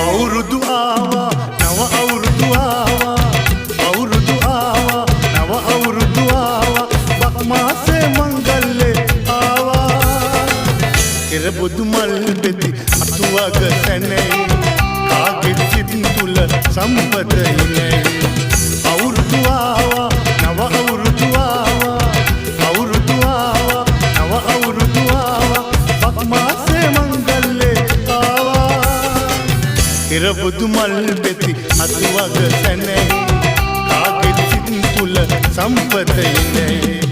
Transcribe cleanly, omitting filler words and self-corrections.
අවුරුදු ආවා නව අවුරුදු ආවා අවුරුදු ආවා නව අවුරුදු ආවා බක් මාසේ මංගල්ලේ ආවා ඉරබුදු මල් බෙති අතුවග සැනෙයි කාගෙත් සිත් තුල සම්පත ඉනේ අවුරුදු ආවා නව අවුරුදු ආවා අවුරුදු ආවා නව අවුරුදු ආවා බක් මාසේ මංගල්ලේ ඉරබුදු මල් බෙති අතුවග සැනෙයි කාගෙත් සිත් තුල සම්පත ඉනේ